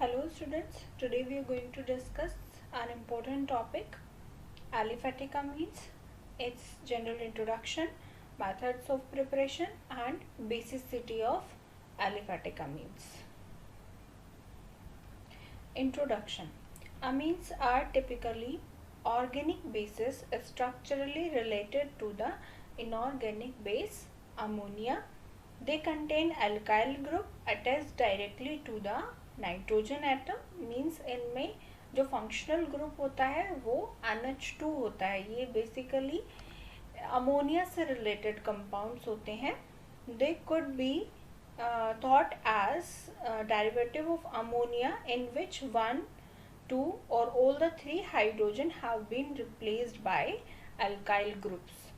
Hello students, today we are going to discuss an important topic, aliphatic amines, its general introduction, methods of preparation and basicity of aliphatic amines. Introduction. Amines are typically organic bases structurally related to the inorganic base ammonia. They contain alkyl group attached directly to the nitrogen atom means इनमें जो functional group होता है वो NH2 होता है. ये basically ammonia से related compounds होते हैं. They could be thought as derivative of ammonia in which 1, 2 or all the 3 hydrogen have been replaced by alkyl groups.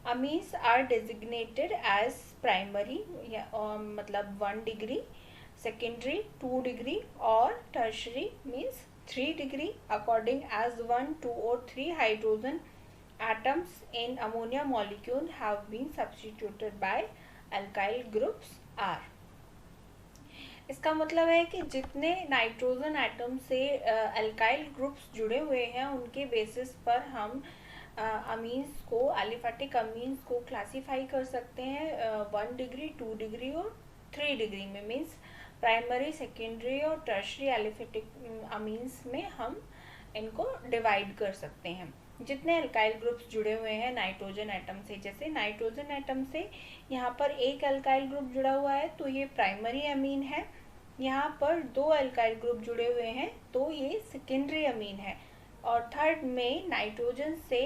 Amines are designated as primary मतलब 1 degree, secondary 2 degree or tertiary means 3 degree according as 1, 2 or 3 hydrogen atoms in ammonia molecule have been substituted by alkyl groups are. इसका मतलब है कि जितने nitrogen atom से alkyl groups जुड़े हुए हैं उनके बेसिस पर हम अमीन्स को एलिफेटिक अमीन्स को क्लासिफाई कर सकते हैं 1 डिग्री 2 डिग्री और 3 डिग्री में. मीन्स प्राइमरी सेकेंडरी और टर्शरी एलिफेटिक अमीन्स में हम इनको डिवाइड कर सकते हैं. जितने अल्काइल ग्रुप्स जुड़े हुए हैं नाइट्रोजन एटम से, जैसे नाइट्रोजन एटम से यहाँ पर एक अल्काइल ग्रुप जुड़ा हुआ है तो ये प्राइमरी अमीन है. यहाँ पर 2 अल्काइल ग्रुप जुड़े हुए हैं तो ये सेकेंडरी अमीन है. और थर्ड में नाइट्रोजन से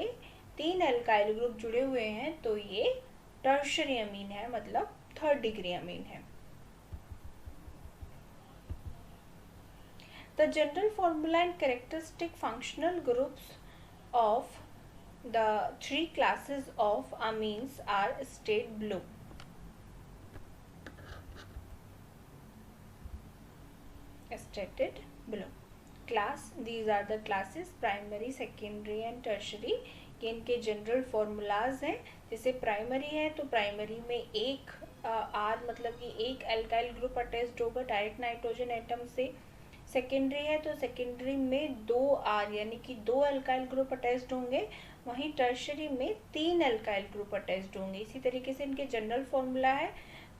3 अल्काइल ग्रुप जुड़े हुए हैं तो ये टर्शरी अमीन है, मतलब 3rd डिग्री अमीन है. The general formula and characteristic functional groups of the 3 classes of amines are stated below. Class, these are the classes primary, secondary and tertiary. ये इनके जनरल फॉर्मूलाज हैं. जैसे प्राइमरी है तो primary में एक are मतलब कि एक अल्काइल ग्रुप अटैच्ड होगा डायरेक्ट नाइट्रोजन एटम से. सेकेंडरी है तो सेकेंडरी में 2 आर यानी कि 2 अल्काइल ग्रुप अटैच्ड होंगे. वहीं टर्शरी में 3 अल्काइल ग्रुप अटैच्ड होंगे. इसी तरीके से इनके जनरल फॉर्मूला है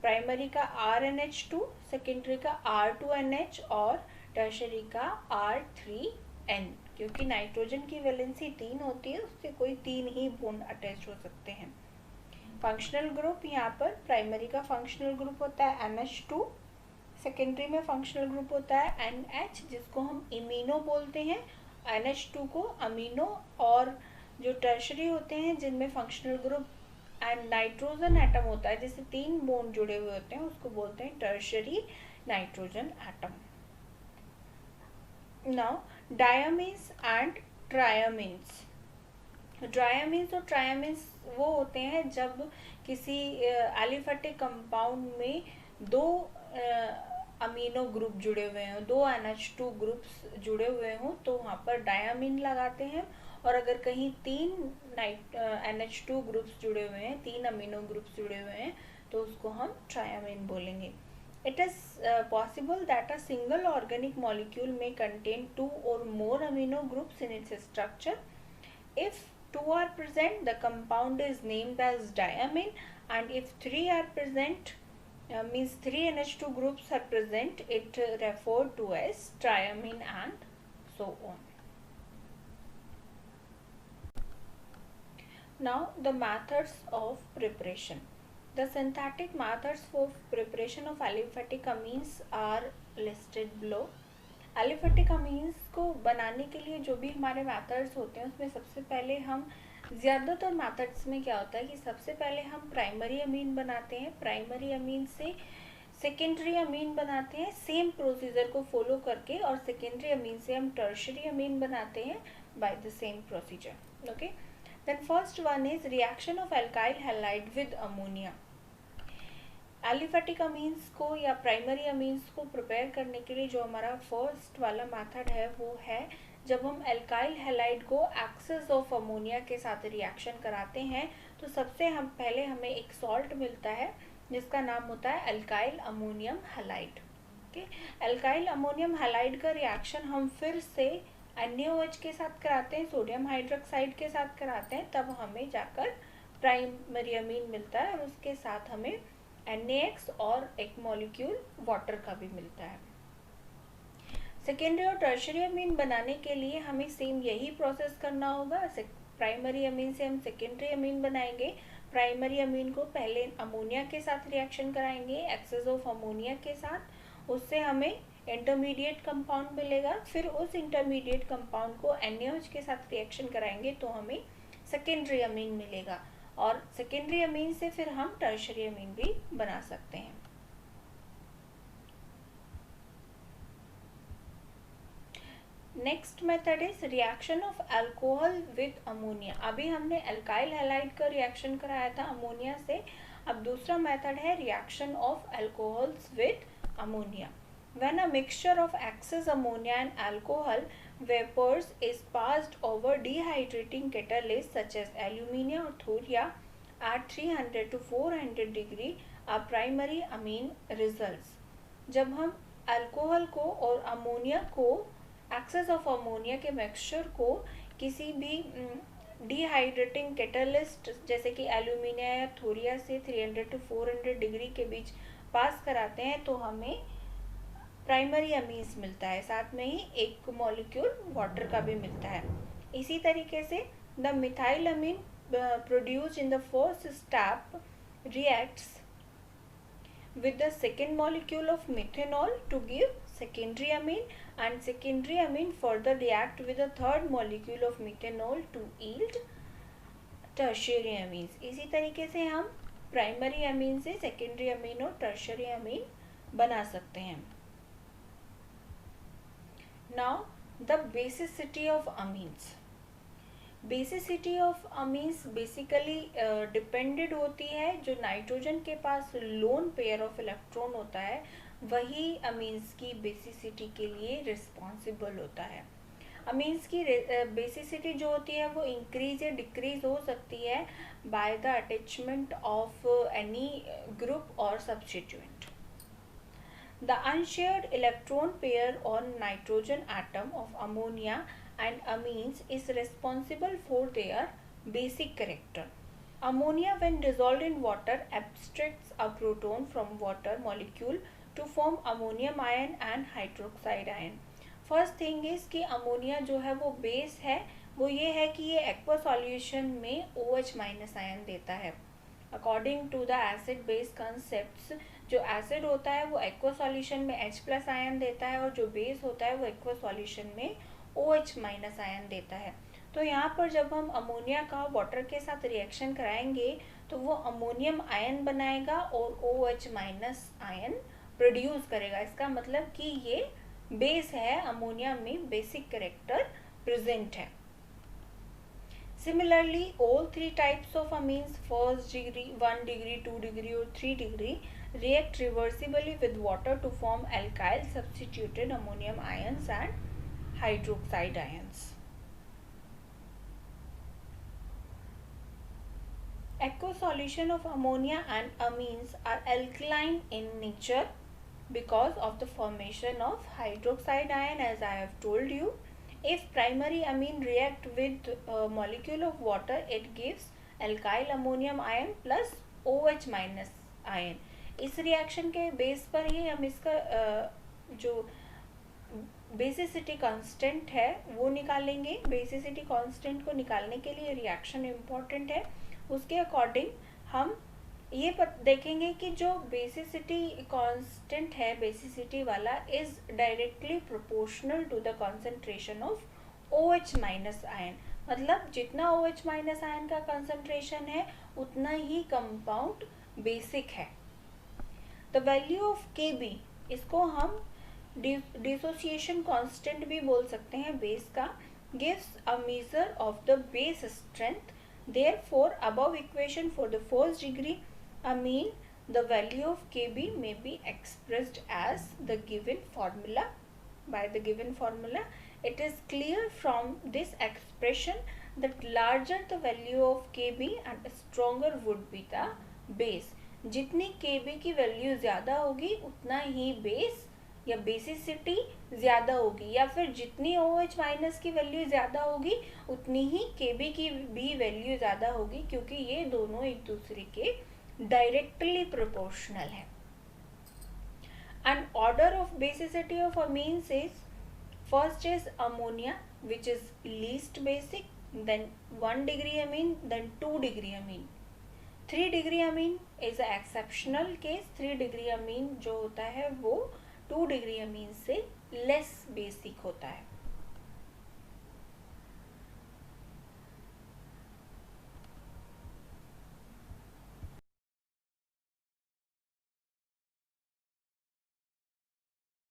प्राइमरी का RNH2, सेकेंडरी का R2NH और टर्शरी का R3N. क्योंकि नाइट्रोजन की वैलेंसी 3 होती है उससे कोई 3 ही बॉन्ड अटैच हो सकते हैं. फंक्शनल ग्रुप यहाँ पर प्राइमरी का फंक्शनल ग्रुप होता है NH2, सेकेंडरी में फंक्शनल ग्रुप होता है NH जिसको हम इमीनो बोलते हैं. NH2 को अमीनो और जो टर्शरी होते हैं जिनमें functional group and nitrogen atom होता है जिससे 3 बॉन्ड जुड़े हुए होते हैं उसको बोलते हैं tertiary nitrogen atom. Now diamines and triamines. Diamines और ट्रायमीन्स वो होते हैं जब किसी एलिफेटिक कंपाउंड में 2 अमीनो ग्रुप जुड़े हुए हों, 2 NH2 ग्रुप्स जुड़े हुए हों तो वहाँ पर डायमीन लगाते हैं. और अगर कहीं 3 NH2 ग्रुप्स जुड़े हुए हैं, 3 अमीनो ग्रुप्स जुड़े हुए हैं तो उसको हम ट्रायमीन बोलेंगे. It is possible that a single organic molecule may contain 2 or more amino groups in its structure. If 2 are present, the compound is named as diamine, and if 3 are present, means 3 NH2 groups are present, it referred to as triamine and so on. Now the methods of preparation. The synthetic methods for preparation of aliphatic amines are listed below. Aliphatic amines को बनाने के लिए जो भी हमारे methods होते हैं उसमें सबसे पहले हम ज़्यादातर methods में क्या होता है कि सबसे पहले हम प्राइमरी अमीन बनाते हैं. प्राइमरी अमीन से सेकेंडरी अमीन बनाते हैं सेम प्रोसीजर को फॉलो करके, और सेकेंडरी अमीन से हम टर्शरी अमीन बनाते हैं by the same procedure. Okay. Then first one is reaction of alkyl halide with ammonia. Aliphatic amines को या प्राइमरी अमीन्स को प्रिपेयर करने के लिए जो हमारा फर्स्ट वाला मेथड है वो है जब हम एल्काइल हैलाइड को एक्सेस ऑफ अमोनिया के साथ रिएक्शन कराते हैं तो सबसे हम पहले हमें एक सॉल्ट मिलता है जिसका नाम होता है alkyl ammonium halide. Okay, alkyl ammonium halide का रिएक्शन हम फिर से NaOH के साथ कराते हैं, सोडियम हाइड्रोक्साइड के साथ कराते हैं, तब हमें जाकर प्राइमरी अमीन मिलता है और उसके साथ हमें NaX और एक मॉलिक्यूल वाटर का भी मिलता है। सेकेंडरी और टर्शरी अमीन बनाने के लिए हमें सेम यही प्रोसेस करना होगा। प्राइमरी अमीन से हम सेकेंडरी अमीन बनाएंगे। प्राइमरी अमीन को पहले अमोनिया के साथ रिएक्शन कराएंगे, एक्सेस ऑफ अमोनिया के साथ, उससे हमें इंटरमीडिएट कंपाउंड मिलेगा। फिर उस इंटरमीडिएट कंपाउंड को NaOH के साथ रिएक्शन कराएंगे तो हमें सेकेंडरी अमीन मिलेगा, और सेकेंडरी अमीन से फिर हम टर्शरी अमीन भी बना सकते हैं। Next method is reaction of alcohol with ammonia. अभी हमने अल्काइल हैलाइड का रिएक्शन कराया था अमोनिया से, अब दूसरा मेथड है reaction of alcohols with ammonia. When a mixture of excess ammonia and alcohol vapors is passed over dehydrating catalyst such as alumina or thoria at 300 to 400 degree, a primary amine results. जब हम alcohol को और ammonia को, access of ammonia के mixture को किसी भी dehydrating catalyst जैसे कि एल्यूमिनिया या थोरिया से 300 to 400 डिग्री के बीच पास कराते हैं तो हमें प्राइमरी अमीन्स मिलता है, साथ में ही एक मॉलिक्यूल वाटर का भी मिलता है। इसी तरीके से the methyl amine produced in the first step reacts with the second molecule of methanol to give secondary amine, and secondary amine further react with the third molecule of methanol to yield tertiary amines. इसी तरीके से हम primary amine से secondary amine और tertiary अमीन बना सकते हैं। Now the basicity of amines. Basicity of amines basically depended होती है, जो नाइट्रोजन के पास लोन पेयर ऑफ इलेक्ट्रॉन होता है वही अमीन्स की बेसिसिटी के लिए रिस्पॉन्सिबल होता है। अमीन्स की बेसिसिटी जो होती है वो इंक्रीज या डिक्रीज हो सकती है by the attachment of any group और substituent. The unshared electron pair on nitrogen atom of ammonia and amines is responsible for their basic character. Ammonia when dissolved in water abstracts a proton from water molecule to form ammonium ion and hydroxide ion. First thing is कि ammonia जो है वो base है, वो ये है कि ये एक्वा सॉल्यूशन में OH माइनस आयन देता है। According to the acid base concepts, जो एसिड होता है वो एक्वा सॉल्यूशन में H प्लस आयन देता है और जो बेस होता है वो एक्वा सॉल्यूशन में OH माइनस आयन देता है। तो यहाँ पर जब हम अमोनिया का वाटर के साथ रिएक्शन कराएंगे तो वो अमोनियम आयन बनाएगा और OH माइनस आयन प्रोड्यूस करेगा। इसका मतलब कि ये बेस है, अमोनिया में बेसिक कैरेक्टर प्रेजेंट है। Similarly all three types of amines, first degree, 1 degree, 2 degree और 3 degree, react reversibly with water to form alkyl substituted ammonium ions and hydroxide ions. Aqueous solution of ammonia and amines are alkaline in nature because of the formation of hydroxide ion, as I have told you. If primary amine react with a molecule of water, it gives alkyl ammonium ion plus OH minus ion. इस reaction के base पर ही हम इसका जो basicity constant है वो निकालेंगे। Basicity constant को निकालने के लिए रिएक्शन इम्पॉर्टेंट है, उसके अकॉर्डिंग हम ये देखेंगे कि जो बेसिसिटी कांस्टेंट है, बेसिसिटी वाला, is directly proportional to the concentration of OH minus ion. मतलब जितना OH माइनस आयन का कंसंट्रेशन है उतना ही कंपाउंड बेसिक है। द वैल्यू ऑफ Kb, इसको हम डिसोसिएशन कांस्टेंट भी बोल सकते हैं बेस का, gives a measure of the base strength. Therefore above equation for the first degree amine, the value of Kb may be expressed as the given formula. By the given formula, it is clear from this expression that larger the value of Kb and stronger would be the base. जितनी Kb की value ज़्यादा होगी उतना ही base या basicity ज़्यादा होगी, या फिर जितनी OH माइनस की वैल्यू ज़्यादा होगी उतनी ही Kb की भी वैल्यू ज़्यादा होगी, क्योंकि ये दोनों एक दूसरे के डायरेक्टली प्रोपोर्शनल है. And order of basicity of amines is, first is ammonia, which is least basic, then 1 degree amine, then 2 degree amine. 3 degree amine is an exceptional case. 3 degree amine जो होता है वो 2 degree amine से less basic होता है.